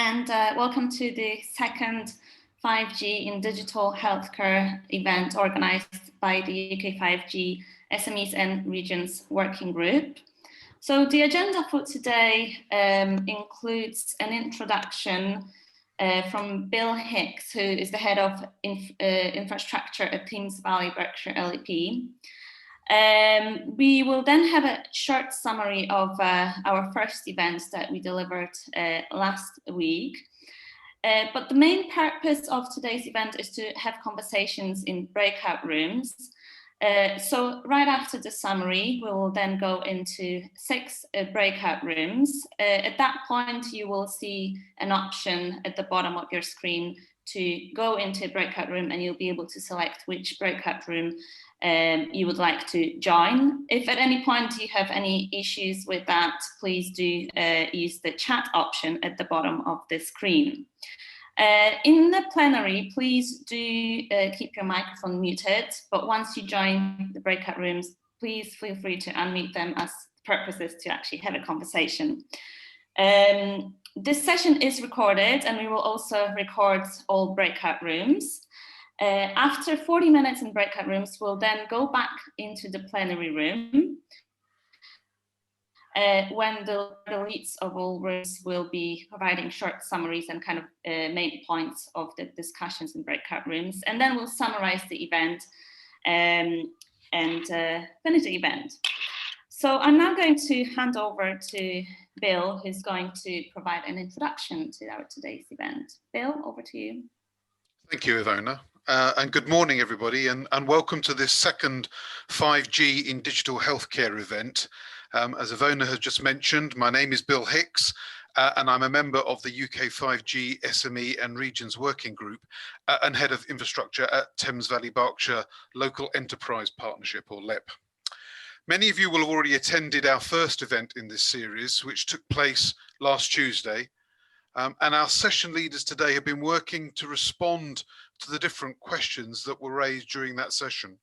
and welcome to the second 5G in Digital Healthcare event organised by the UK 5G SMEs and Regions Working Group. So the agenda for today includes an introduction from Bill Hicks, who is the head of infrastructure at Thames Valley Berkshire LEP. We will then have a short summary of our first event that we delivered last week. But the main purpose of today's event is to have conversations in breakout rooms. So right after the summary, we will then go into 6 breakout rooms. At that point, you will see an option at the bottom of your screen to go into a breakout room, and you'll be able to select which breakout room you would like to join. If at any point you have any issues with that, please do use the chat option at the bottom of the screen. In the plenary, please do keep your microphone muted, but once you join the breakout rooms, please feel free to unmute them, as the purpose is to actually have a conversation. This session is recorded, and we will also record all breakout rooms. After 40 minutes in breakout rooms, we'll then go back into the plenary room when the leads of all rooms will be providing short summaries and kind of main points of the discussions in breakout rooms. And then we'll summarize the event and finish the event. So I'm now going to hand over to Bill, who's going to provide an introduction to our today's event. Bill, over to you. Thank you, Ivona. And good morning, everybody, and welcome to this second 5G in Digital Healthcare event. As Ivona has just mentioned, my name is Bill Hicks, and I'm a member of the UK 5G SME and Regions Working Group and Head of Infrastructure at Thames Valley Berkshire Local Enterprise Partnership, or LEP. Many of you will have already attended our first event in this series, which took place last Tuesday. And our session leaders today have been working to respond to the different questions that were raised during that session.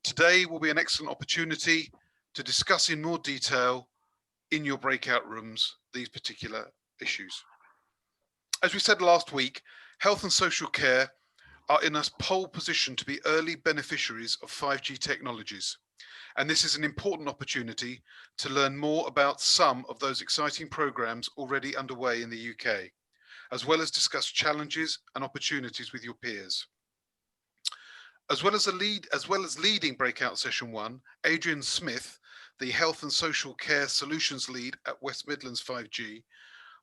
Today will be an excellent opportunity to discuss in more detail in your breakout rooms these particular issues. As we said last week, health and social care are in a pole position to be early beneficiaries of 5G technologies. And this is an important opportunity to learn more about some of those exciting programs already underway in the UK, as well as discuss challenges and opportunities with your peers. As well as leading breakout session 1, Adrian Smith, the Health and Social Care Solutions Lead at West Midlands 5G,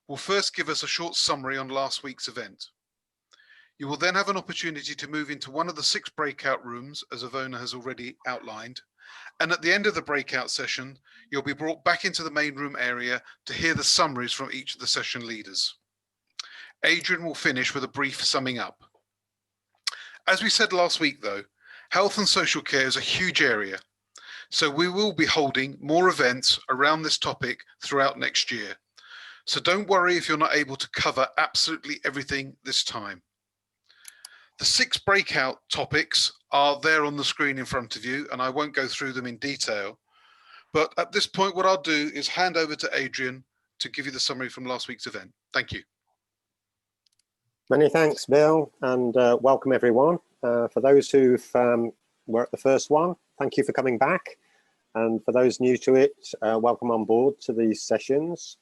will first give us a short summary on last week's event. You will then have an opportunity to move into one of the 6 breakout rooms, as Ivona has already outlined. And at the end of the breakout session, you'll be brought back into the main room area to hear the summaries from each of the session leaders. Adrian will finish with a brief summing up. As we said last week, though, health and social care is a huge area. So we will be holding more events around this topic throughout next year. So don't worry if you're not able to cover absolutely everything this time. The 6 breakout topics are there on the screen in front of you, and I won't go through them in detail. But at this point, what I'll do is hand over to Adrian to give you the summary from last week's event. Thank you. Many thanks, Bill, and welcome everyone. For those who were at the first one, thank you for coming back. And for those new to it, welcome on board to these sessions.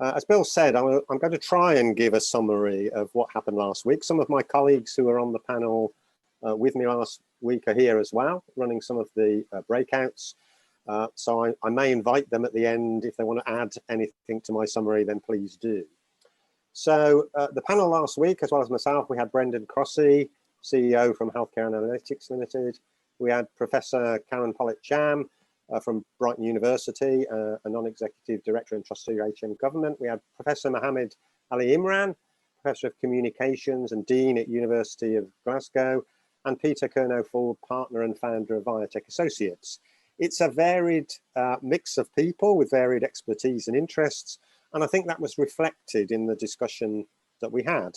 As Bill said, I'm going to try and give a summary of what happened last week. Some of my colleagues who were on the panel with me last week are here as well, running some of the breakouts. So I may invite them at the end. If they want to add anything to my summary, then please do. So the panel last week, as well as myself, we had Brendan Crossy, CEO from Healthcare Analytics Limited. We had Professor Karen Pollitt-Cham from Brighton University, a non-executive director and trustee of HM Government. We had Professor Mohammed Ali Imran, Professor of Communications and Dean at University of Glasgow, and Peter Kernow-Ford, partner and founder of Biotech Associates. It's a varied mix of people with varied expertise and interests, and I think that was reflected in the discussion that we had.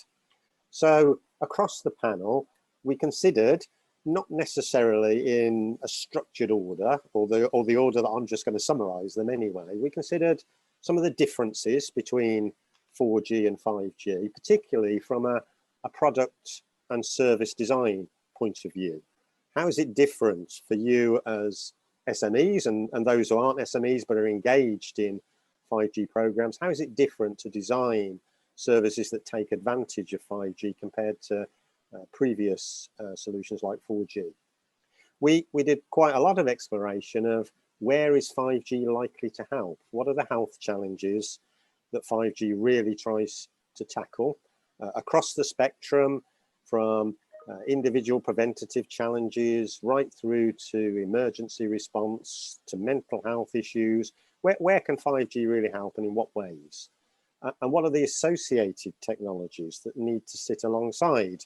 So across the panel, we considered, not necessarily in a structured order, or the order that I'm just going to summarize them anyway, we considered some of the differences between 4G and 5G, particularly from a product and service design point of view. How is it different for you as SMEs and those who aren't SMEs but are engaged in 5G programs? How is it different to design services that take advantage of 5G compared to previous solutions like 4G? We did quite a lot of exploration of where is 5G likely to help? What are the health challenges that 5G really tries to tackle across the spectrum, from individual preventative challenges right through to emergency response to mental health issues? Where can 5G really help, and in what ways? And what are the associated technologies that need to sit alongside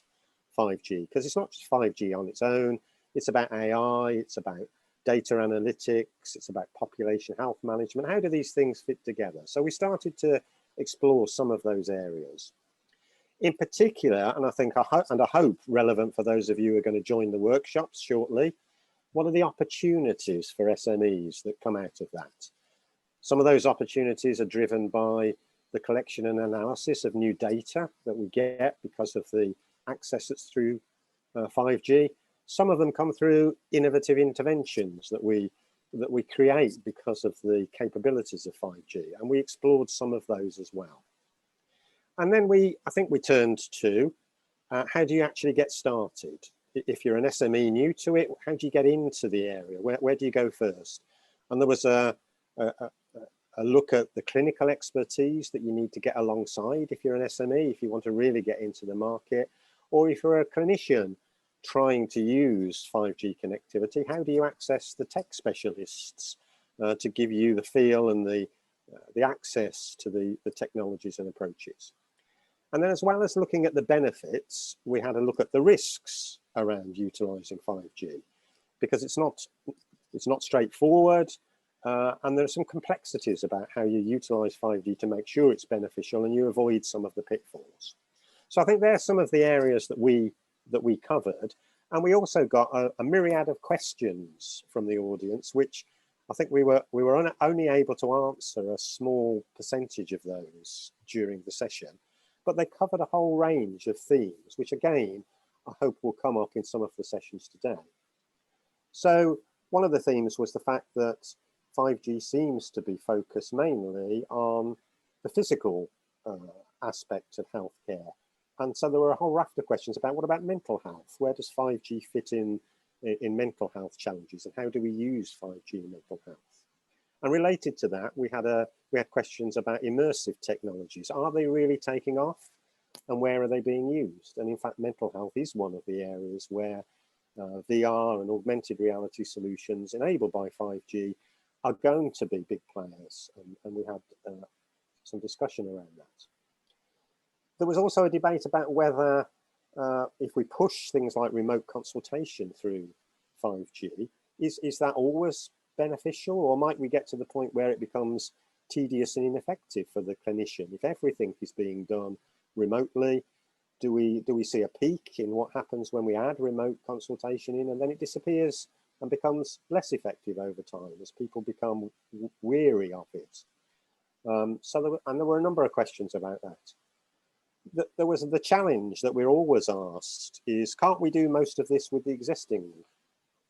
5G? Because it's not just 5G on its own, it's about AI, it's about data analytics, it's about population health management. How do these things fit together? So we started to explore some of those areas. In particular, and I hope relevant for those of you who are going to join the workshops shortly, what are the opportunities for SMEs that come out of that? Some of those opportunities are driven by the collection and analysis of new data that we get because of the access that's through 5G. Some of them come through innovative interventions that we create because of the capabilities of 5G, and we explored some of those as well. And then I think we turned to how do you actually get started? If you're an SME new to it, how do you get into the area? Where do you go first? And there was a look at the clinical expertise that you need to get alongside if you're an SME, if you want to really get into the market, or if you're a clinician trying to use 5G connectivity, how do you access the tech specialists to give you the feel and the access to the technologies and approaches? And then, as well as looking at the benefits, we had a look at the risks around utilizing 5G, because it's not straightforward, and there are some complexities about how you utilize 5G to make sure it's beneficial and you avoid some of the pitfalls. So I think there are some of the areas that we covered, and we also got a myriad of questions from the audience, which I think we were only able to answer a small percentage of those during the session, but they covered a whole range of themes, which again, I hope will come up in some of the sessions today. So one of the themes was the fact that 5G seems to be focused mainly on the physical aspect of healthcare. And so there were a whole raft of questions about what about mental health? Where does 5G fit in mental health challenges, and how do we use 5G in mental health? And related to that, we had questions about immersive technologies. Are they really taking off, and where are they being used? And in fact, mental health is one of the areas where VR and augmented reality solutions enabled by 5G are going to be big players, and we had some discussion around that. There was also a debate about whether if we push things like remote consultation through 5G, is that always beneficial, or might we get to the point where it becomes tedious and ineffective for the clinician? If everything is being done remotely, do we see a peak in what happens when we add remote consultation in, and then it disappears and becomes less effective over time as people become weary of it? So there were a number of questions about that. There was the challenge that we're always asked is, can't we do most of this with the existing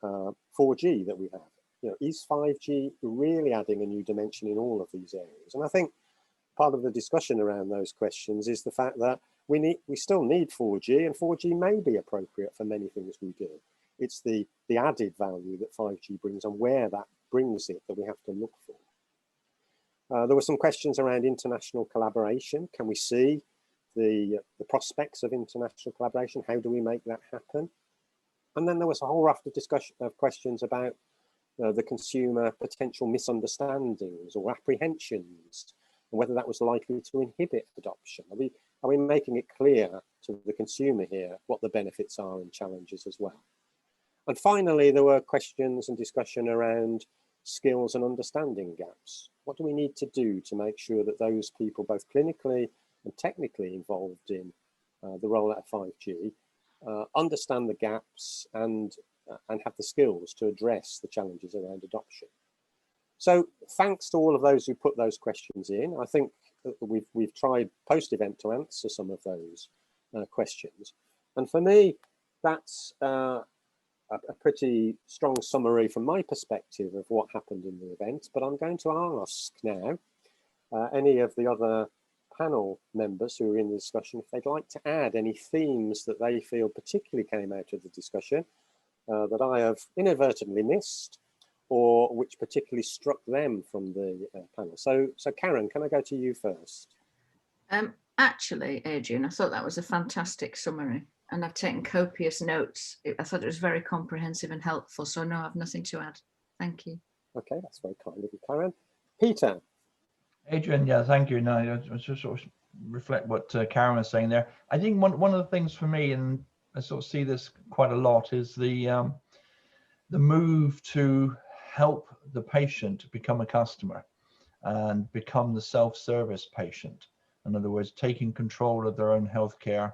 4G that we have? You know, is 5G really adding a new dimension in all of these areas? And I think part of the discussion around those questions is the fact that we still need 4G, and 4G may be appropriate for many things we do. It's the added value that 5G brings and where that brings it that we have to look for. There were some questions around international collaboration. Can we see the prospects of international collaboration? How do we make that happen? And then there was a whole raft of discussion of questions about the consumer potential misunderstandings or apprehensions, and whether that was likely to inhibit adoption. Are we making it clear to the consumer here what the benefits are and challenges as well? And finally, there were questions and discussion around skills and understanding gaps. What do we need to do to make sure that those people, both clinically and technically involved in the rollout of 5G, understand the gaps and have the skills to address the challenges around adoption? So thanks to all of those who put those questions in. I think we've tried post-event to answer some of those questions. And for me, that's a pretty strong summary from my perspective of what happened in the event. But I'm going to ask now any of the other panel members who are in the discussion if they'd like to add any themes that they feel particularly came out of the discussion that I have inadvertently missed, or which particularly struck them from the panel. So Karen, can I go to you first? Actually, Adrian, I thought that was a fantastic summary, and I've taken copious notes. I thought it was very comprehensive and helpful, so no, I've nothing to add. Thank you. Okay, that's very kind of you, Karen. Peter. Adrian, yeah, thank you. No, I just sort of reflect what Karen was saying there. I think one of the things for me, and I sort of see this quite a lot, is the move to help the patient become a customer and become the self-service patient. In other words, taking control of their own healthcare,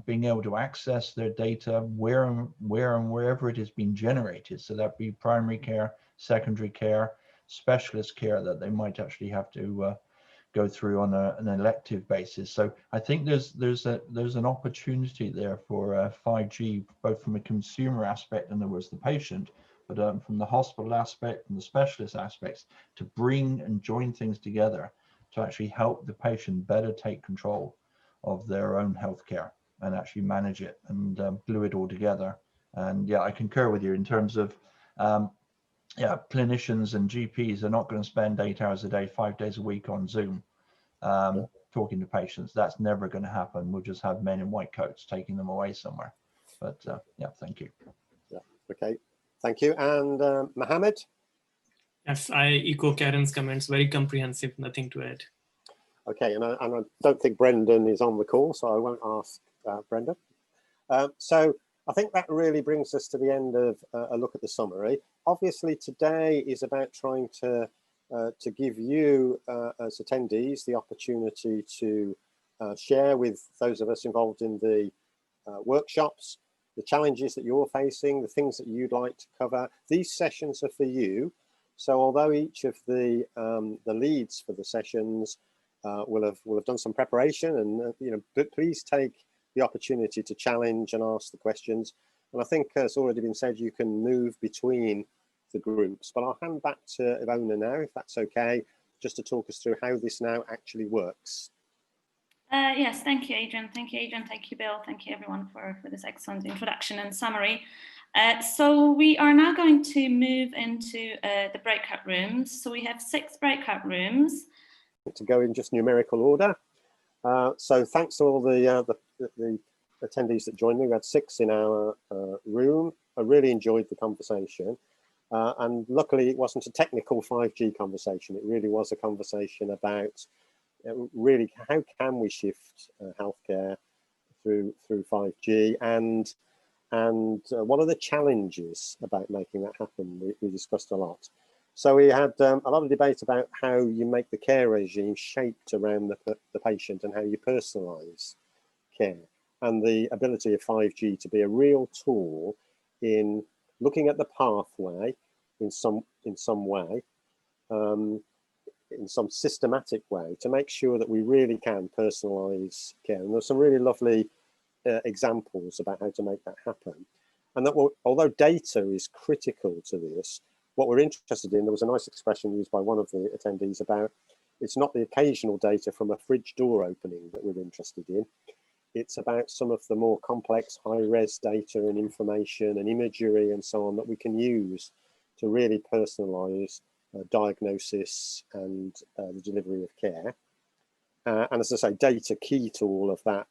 being able to access their data where and wherever it has been generated. So that be primary care, secondary care, specialist care that they might actually have to go through on an elective basis. So I think there's an opportunity there for 5G, both from a consumer aspect, in other words, the patient, but from the hospital aspect and the specialist aspects, to bring and join things together to actually help the patient better take control of their own healthcare and actually manage it and glue it all together. And yeah, I concur with you in terms of yeah, clinicians and GPs are not going to spend 8 hours a day, 5 days a week on Zoom talking to patients. That's never going to happen. We'll just have men in white coats taking them away somewhere. But yeah, thank you. Yeah, okay, thank you. And Mohammed? Yes, I echo Karen's comments. Very comprehensive, nothing to add. Okay, and I don't think Brendan is on the call, so I won't ask Brendan. So I think that really brings us to the end of a look at the summary. Obviously, today is about trying to give you as attendees the opportunity to share with those of us involved in the workshops, the challenges that you're facing, the things that you'd like to cover. These sessions are for you. So although each of the leads for the sessions will have done some preparation, and you know, please take the opportunity to challenge and ask the questions. And I think it's already been said, you can move between the groups, but I'll hand back to Ivona now, if that's okay, just to talk us through how this now actually works. Yes, thank you, Adrian. Thank you, Adrian. Thank you, Bill. Thank you, everyone, for this excellent introduction and summary. So we are now going to move into the breakout rooms. So we have 6 breakout rooms. To go in just numerical order. So thanks to all the attendees that joined me. We had 6 in our room. I really enjoyed the conversation. And luckily it wasn't a technical 5G conversation. It really was a conversation about really how can we shift healthcare through 5G, and what are the challenges about making that happen. We discussed a lot. So we had a lot of debate about how you make the care regime shaped around the patient and how you personalise care, and the ability of 5G to be a real tool in looking at the pathway in some way, in some systematic way, to make sure that we really can personalise care. And there's some really lovely examples about how to make that happen. And that although data is critical to this, what we're interested in, there was a nice expression used by one of the attendees about, it's not the occasional data from a fridge door opening that we're interested in. It's about some of the more complex high-res data and information and imagery and so on that we can use to really personalise diagnosis and the delivery of care. And as I say, data key to all of that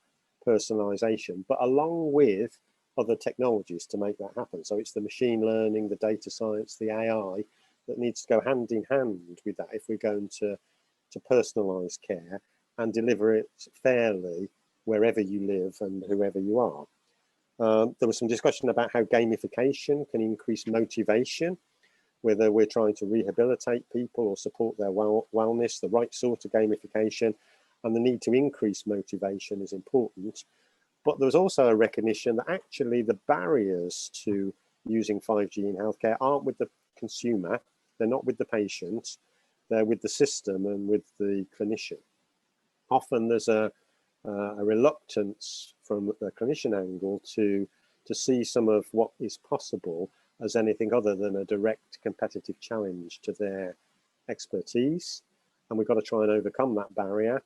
personalisation, but along with other technologies to make that happen. So it's the machine learning, the data science, the AI that needs to go hand in hand with that if we're going to personalise care and deliver it fairly wherever you live and whoever you are. There was some discussion about how gamification can increase motivation, whether we're trying to rehabilitate people or support their wellness. The right sort of gamification and the need to increase motivation is important. But there was also a recognition that actually the barriers to using 5G in healthcare aren't with the consumer, they're not with the patient, they're with the system and with the clinician. often there's a reluctance from the clinician angle to see some of what is possible as anything other than a direct competitive challenge to their expertise. And we've got to try and overcome that barrier.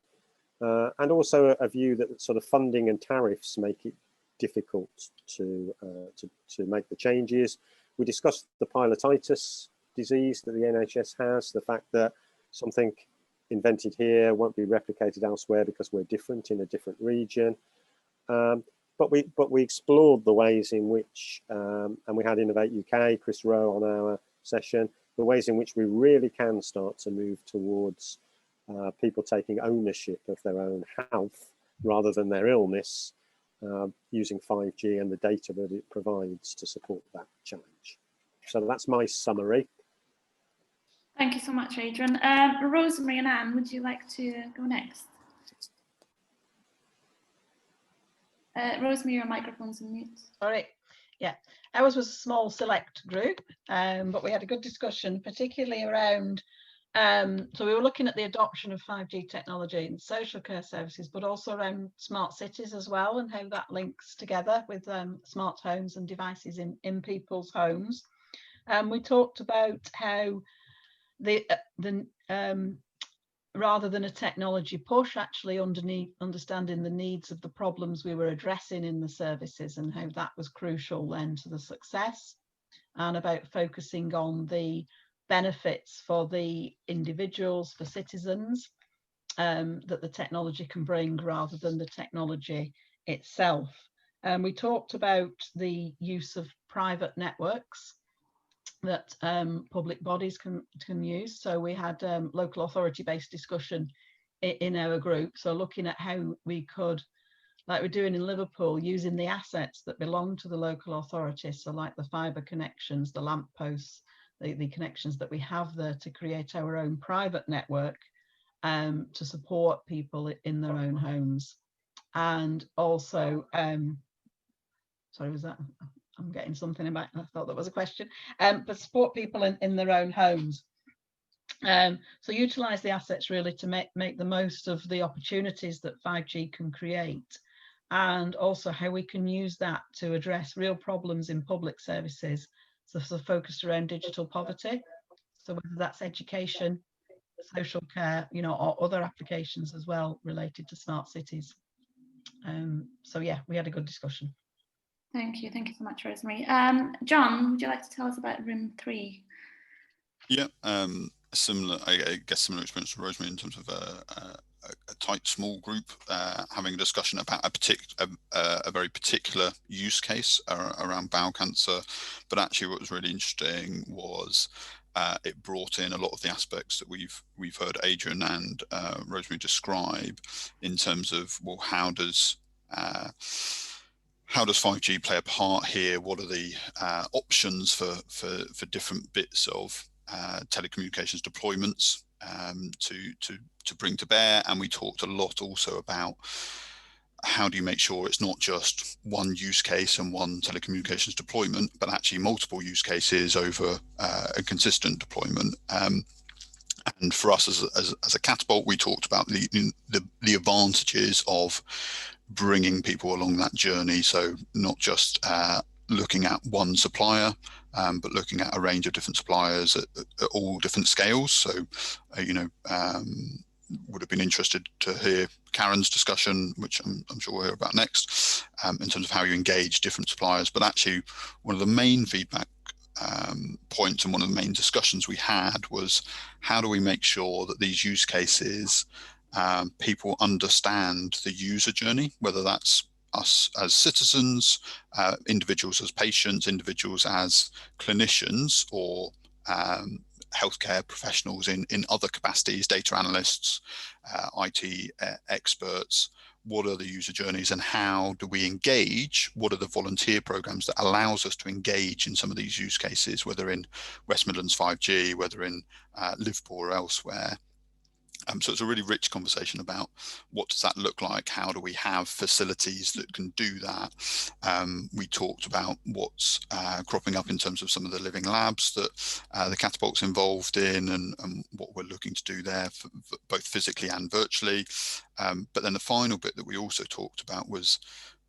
And also a view that sort of funding and tariffs make it difficult to make the changes. We discussed the pilotitis disease that the NHS has, the fact that something invented here won't be replicated elsewhere because we're different in a different region. But we explored the ways in which, and we had Innovate UK, Chris Rowe on our session, the ways in which we really can start to move towards people taking ownership of their own health rather than their illness, using 5G and the data that it provides to support that challenge. So that's my summary. Thank you so much, Adrian. Rosemary and Anne, would you like to go next? Rosemary, your microphone's on mute. Sorry. Yeah, ours was a small select group, but we had a good discussion, particularly around, so we were looking at the adoption of 5G technology in social care services, but also around smart cities as well, and how that links together with smart homes and devices in people's homes. We talked about how rather than a technology push, actually understanding the needs of the problems we were addressing in the services and how that was crucial then to the success, and about focusing on the benefits for the individuals, for citizens, that the technology can bring rather than the technology itself. We talked about the use of private networks that public bodies can use. So we had local authority-based discussion in our group. So looking at how we could, like we're doing in Liverpool, using the assets that belong to the local authority. So like the fibre connections, the lamp posts, the connections that we have there to create our own private network to support people in their own homes. And also, sorry, was that? I'm getting something about, I thought that was a question, but support people in their own homes. So utilise the assets really to make the most of the opportunities that 5G can create, and also how we can use that to address real problems in public services, so focused around digital poverty. So whether that's education, social care, you know, or other applications as well related to smart cities. So yeah, we had a good discussion. Thank you so much, Rosemary. John, would you like to tell us about Room 3? Yeah, similar, I guess similar experience to Rosemary in terms of a tight, small group having a discussion about a very particular use case around bowel cancer. But actually, what was really interesting was it brought in a lot of the aspects that we've heard Adrian and Rosemary describe in terms of, well, how does 5G play a part here? What are the options for different bits of telecommunications deployments to bring to bear? And we talked a lot also about how do you make sure it's not just one use case and one telecommunications deployment, but actually multiple use cases over a consistent deployment. And for us as a Catapult, we talked about the advantages of bringing people along that journey. So not just looking at one supplier, but looking at a range of different suppliers at all different scales. So, would have been interested to hear Karen's discussion, which I'm sure we'll hear about next, in terms of how you engage different suppliers. But actually, one of the main feedback points and one of the main discussions we had was, how do we make sure that these use cases, people understand the user journey, whether that's us as citizens, individuals as patients, individuals as clinicians, or healthcare professionals in other capacities, data analysts, IT experts. What are the user journeys and how do we engage? What are the volunteer programs that allows us to engage in some of these use cases, whether in West Midlands 5G, whether in Liverpool or elsewhere? So it's a really rich conversation about what does that look like? How do we have facilities that can do that? We talked about what's cropping up in terms of some of the living labs that the Catapult's involved in, and what we're looking to do there, for both physically and virtually. But then the final bit that we also talked about was,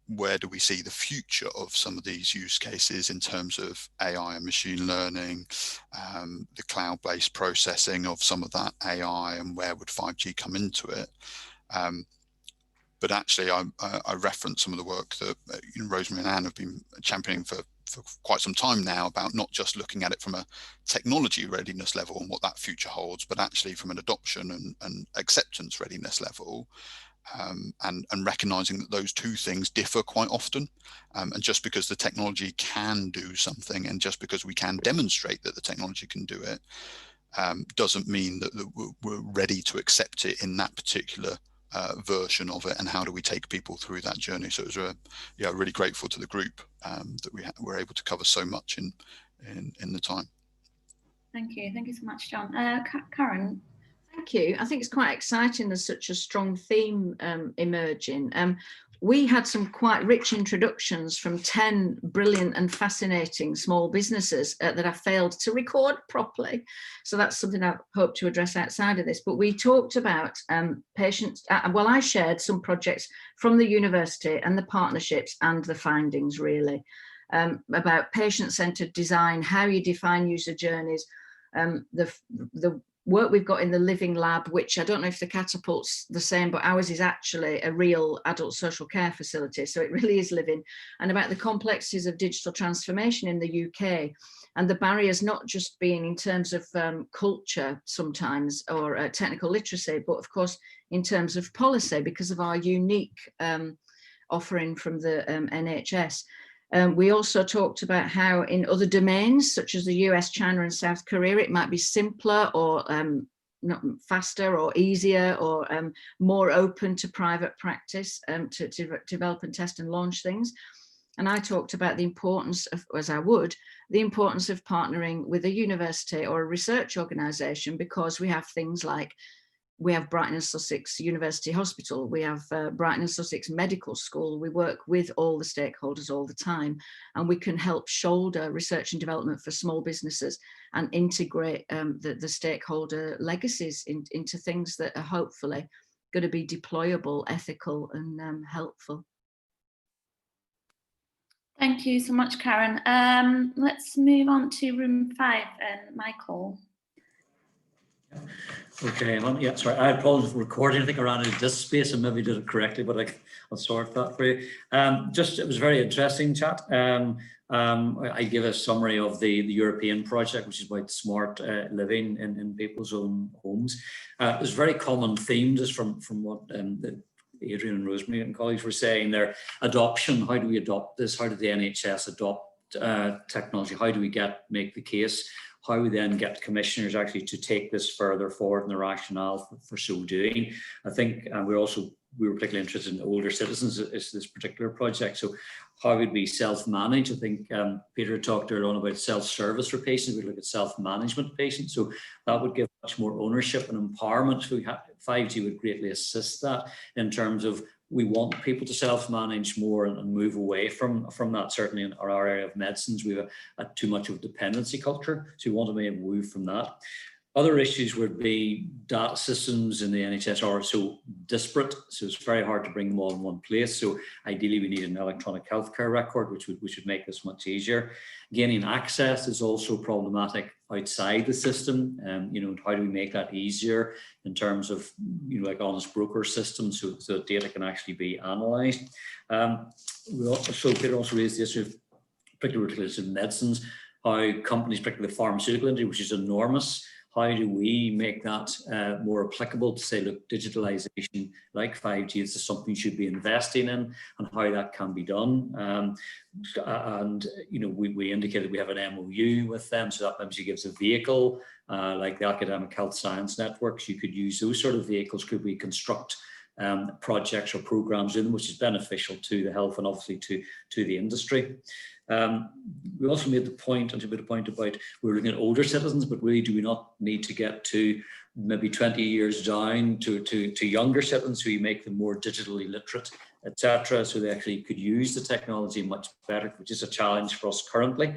where do we see the future of some of these use cases in terms of AI and machine learning, the cloud-based processing of some of that AI, and where would 5G come into it? But actually, I referenced some of the work that Rosemary and Anne have been championing for quite some time now, about not just looking at it from a technology readiness level and what that future holds, but actually from an adoption and acceptance readiness level. And recognizing that those two things differ quite often. And just because the technology can do something, and just because we can demonstrate that the technology can do it, doesn't mean that we're ready to accept it in that particular version of it. And how do we take people through that journey? So it was really grateful to the group that we were able to cover so much in the time. Thank you so much, John. Karen. Thank you. I think it's quite exciting. There's such a strong theme emerging. We had some quite rich introductions from 10 brilliant and fascinating small businesses that I failed to record properly. So that's something I hope to address outside of this. But we talked about patients. Well, I shared some projects from the university and the partnerships and the findings, really, about patient-centered design, how you define user journeys, the work we've got in the living lab, which I don't know if the Catapult's the same, but ours is actually a real adult social care facility. So it really is living, and about the complexities of digital transformation in the UK, and the barriers not just being in terms of culture sometimes, or technical literacy, but of course in terms of policy, because of our unique offering from the NHS. We also talked about how in other domains, such as the US, China and South Korea, it might be simpler or not faster or easier or more open to private practice to develop and test and launch things. And I talked about the importance of, as I would, the importance of partnering with a university or a research organisation, because we have things like, we have Brighton and Sussex University Hospital, we have Brighton and Sussex Medical School. We work with all the stakeholders all the time, and we can help shoulder research and development for small businesses and integrate the stakeholder legacies into things that are hopefully going to be deployable, ethical and helpful. Thank you so much, Karen. Let's move on to room 5 and Michael. Okay, yeah, sorry, I apologize for recording. I think I ran out of disk space and maybe did it correctly, but I'll sort that for you. It was a very interesting chat. I give a summary of the European project, which is about smart living in people's own homes. There's very common themes just from what Adrian and Rosemary and colleagues were saying there. Adoption, how do we adopt this? How did the NHS adopt technology? How do we make the case? How we then get commissioners actually to take this further forward and the rationale for so doing. I think we were particularly interested in older citizens as this particular project. So how would we self-manage? I think Peter talked earlier on about self-service for patients. We look at self-management patients. So that would give much more ownership and empowerment. So 5G would greatly assist that in terms of, we want people to self-manage more and move away from that. Certainly in our area of medicines, we have too much of a dependency culture. So we want to be able to move from that. Other issues would be data systems in the NHS are so disparate, so it's very hard to bring them all in one place. So ideally we need an electronic healthcare record, which would make this much easier. Gaining access is also problematic outside the system. How do we make that easier in terms of, like honest broker systems, so that data can actually be analysed. Peter also raised the issue of particularly in medicines, how companies, particularly the pharmaceutical industry, which is enormous, how do we make that more applicable to say, look, digitalization like 5G is something you should be investing in, and how that can be done. We indicated we have an MOU with them, so that obviously gives a vehicle like the Academic Health Science Networks. You could use those sort of vehicles. Could we construct projects or programs in them, which is beneficial to the health and obviously to the industry. We also made the point, about we're looking at older citizens, but really do we not need to get to maybe 20 years down to younger citizens, who make them more digitally literate, etc., so they actually could use the technology much better, which is a challenge for us currently,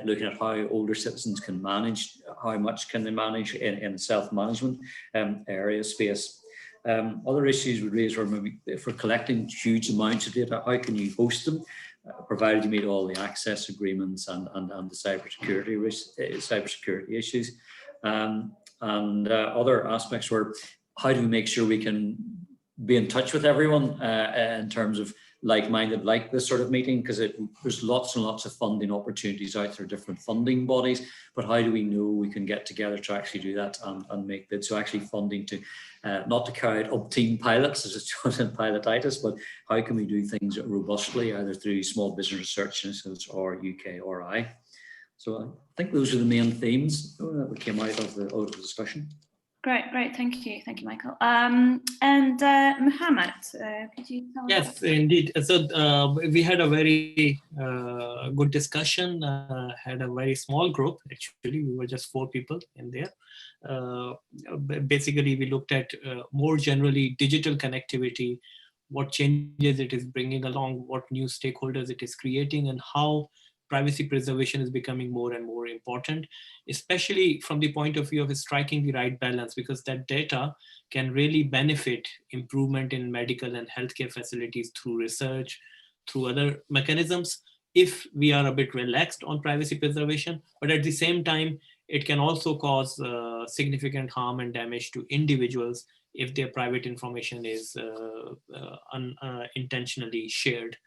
looking at how older citizens can manage, how much can they manage in self-management area space. Other issues we raised were maybe if we're collecting huge amounts of data, how can you host them, provided you meet all the access agreements and the cybersecurity issues. Other aspects were, how do we make sure we can be in touch with everyone in terms of like-minded, like this sort of meeting, because there's lots and lots of funding opportunities out there, different funding bodies, but how do we know we can get together to actually do that and make bids? So actually funding to, not to carry out up-team pilots as it's shown in pilotitis, but how can we do things robustly, either through small business research initiatives or UKRI? So I think those are the main themes that came out of the discussion. Great, thank you, Michael. And Muhammad, could you tell us? Yes, indeed. So we had a very good discussion. Had a very small group. Actually, we were just 4 people in there. Basically, we looked at more generally digital connectivity, what changes it is bringing along, what new stakeholders it is creating, and how privacy preservation is becoming more and more important, especially from the point of view of striking the right balance, because that data can really benefit improvement in medical and healthcare facilities through research, through other mechanisms, if we are a bit relaxed on privacy preservation. But at the same time, it can also cause significant harm and damage to individuals if their private information is unintentionally shared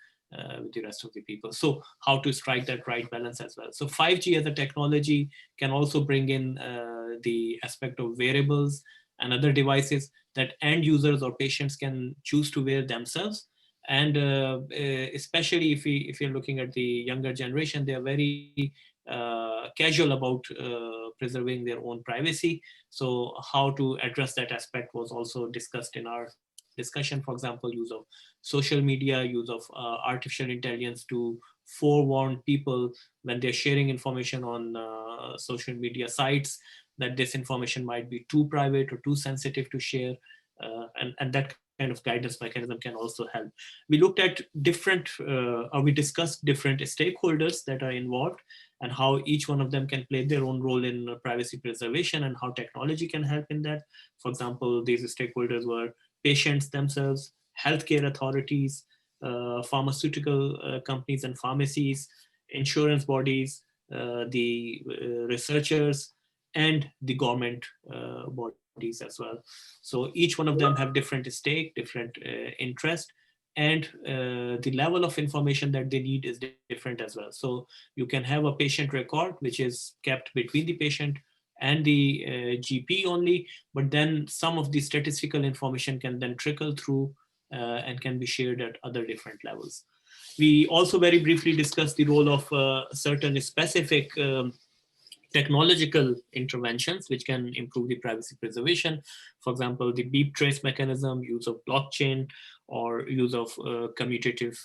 with the rest of the people. So how to strike that right balance as well. So 5G as a technology can also bring in the aspect of wearables and other devices that end users or patients can choose to wear themselves. And especially if you're looking at the younger generation, they are very casual about preserving their own privacy. So how to address that aspect was also discussed in our discussion. For example, use of social media, use of artificial intelligence to forewarn people when they're sharing information on social media sites that this information might be too private or too sensitive to share, and that kind of guidance mechanism can also help. We looked at different, we discussed different stakeholders that are involved and how each one of them can play their own role in privacy preservation and how technology can help in that. For example, these stakeholders were patients themselves, healthcare authorities, pharmaceutical companies and pharmacies, insurance bodies, the researchers, and the government bodies as well. So each one of them have different stake, different interest, and the level of information that they need is different as well. So you can have a patient record, which is kept between the patient and the GP only, but then some of the statistical information can then trickle through and can be shared at other different levels. We also very briefly discussed the role of certain specific technological interventions which can improve the privacy preservation. For example, the beep trace mechanism, use of blockchain, or use of commutative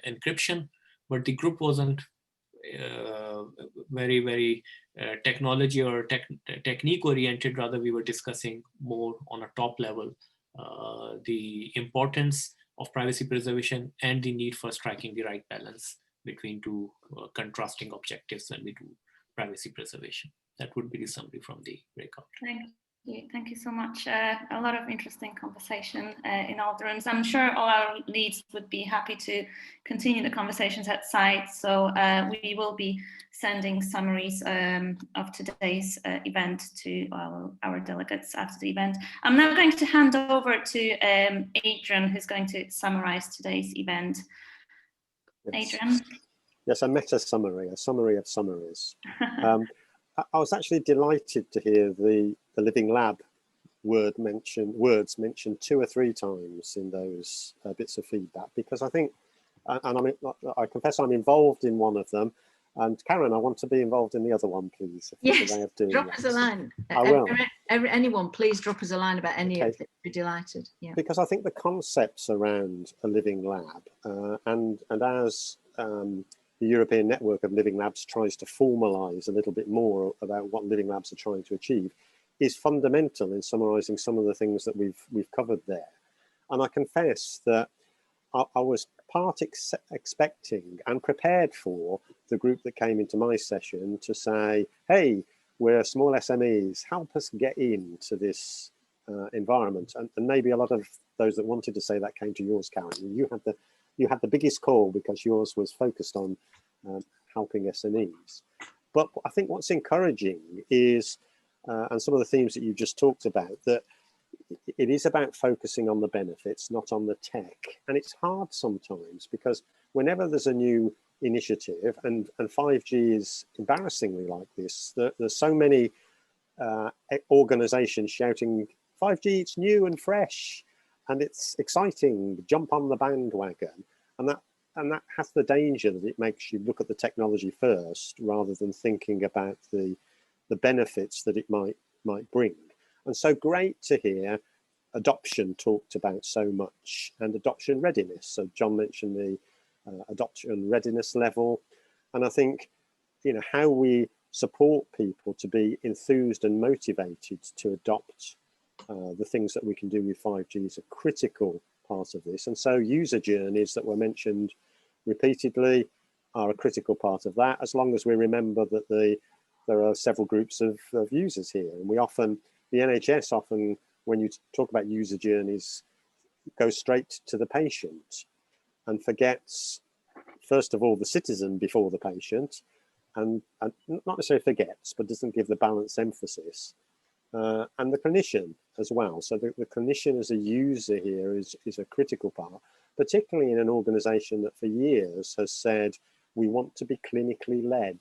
encryption. But the group wasn't very technology or technique oriented. Rather, we were discussing more on a top level the importance of privacy preservation and the need for striking the right balance between two contrasting objectives when we do privacy preservation. That would be the summary from the breakout. Thank you so much. A lot of interesting conversation in all the rooms. I'm sure all our leads would be happy to continue the conversations at site. So we will be sending summaries of today's event to our delegates after the event. I'm now going to hand over to Adrian, who's going to summarize today's event. Yes. Adrian? Yes, a meta summary, a summary of summaries. I was actually delighted to hear the Living Lab words mentioned 2 or 3 times in those bits of feedback, because I think, and I confess I'm involved in one of them, and Karen, I want to be involved in the other one, please. Yes, drop us a line. I will. Anyone, please drop us a line about any of it. Be delighted. Yeah. Because I think the concepts around a living lab, and as the European Network of Living Labs tries to formalise a little bit more about what Living Labs are trying to achieve, is fundamental in summarising some of the things that we've covered there. And I confess that I was expecting and prepared for the group that came into my session to say, hey, we're small SMEs, help us get into this environment. And maybe a lot of those that wanted to say that came to yours, Karen. You had the biggest call because yours was focused on helping SMEs. But I think what's encouraging is, and some of the themes that you just talked about, that it is about focusing on the benefits, not on the tech. And it's hard sometimes because whenever there's a new initiative, and 5G is embarrassingly like this, there's so many organizations shouting, 5G, it's new and fresh, and it's exciting, jump on the bandwagon. And that has the danger that it makes you look at the technology first rather than thinking about the benefits that it might bring. And so great to hear adoption talked about so much, and adoption readiness. So John mentioned the adoption readiness level. And I think, you know, how we support people to be enthused and motivated to adopt the things that we can do with 5G is a critical part of this. And so user journeys that were mentioned repeatedly are a critical part of that, as long as we remember that there are several groups of users here. And the NHS often, when you talk about user journeys, goes straight to the patient and forgets, first of all, the citizen before the patient, and not necessarily forgets, but doesn't give the balanced emphasis, and the clinician as well. So the clinician as a user here is a critical part, particularly in an organisation that for years has said, we want to be clinically led.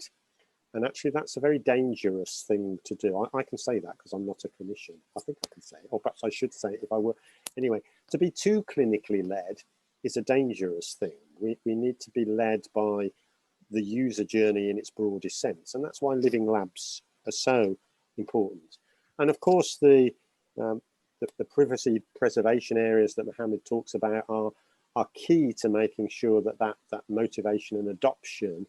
And actually, that's a very dangerous thing to do. I can say that because I'm not a clinician. I think I can say it, or perhaps I should say it if I were. Anyway, to be too clinically led is a dangerous thing. We need to be led by the user journey in its broadest sense. And that's why living labs are so important. And of course, the privacy preservation areas that Mohammed talks about are key to making sure that motivation and adoption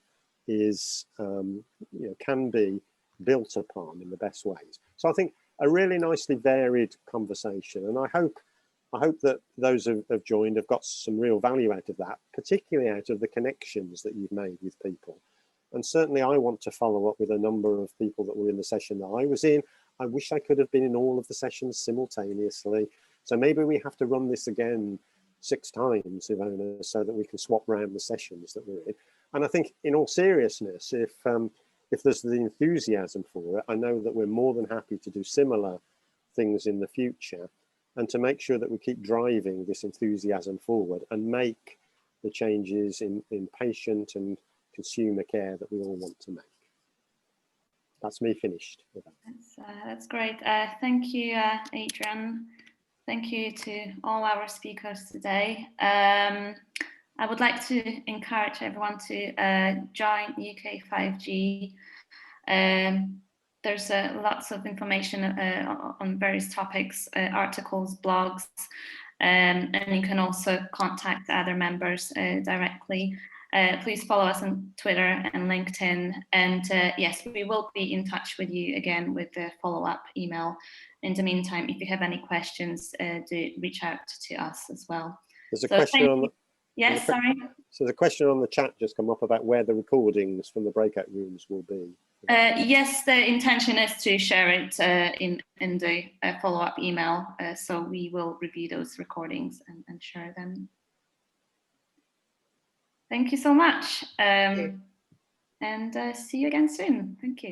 is can be built upon in the best ways. So I think a really nicely varied conversation, and I hope that those who have joined have got some real value out of that, particularly out of the connections that you've made with people. And certainly I want to follow up with a number of people that were in the session that I was in. I wish I could have been in all of the sessions simultaneously. So maybe we have to run this again 6 times, Ivona, so that we can swap around the sessions that we're in. And I think, in all seriousness, if there's the enthusiasm for it, I know that we're more than happy to do similar things in the future, and to make sure that we keep driving this enthusiasm forward and make the changes in patient and consumer care that we all want to make. That's me finished. That's great. Thank you, Adrian. Thank you to all our speakers today. I would like to encourage everyone to join UK 5G. There's lots of information on various topics, articles, blogs, and you can also contact other members directly. Please follow us on Twitter and LinkedIn. And yes, we will be in touch with you again with the follow-up email. In the meantime, if you have any questions, do reach out to us as well. There's a question on the... Yes, sorry. So the question on the chat just come up about where the recordings from the breakout rooms will be. Yes, the intention is to share it in the follow-up email. So we will review those recordings and share them. Thank you so much. And see you again soon. Thank you.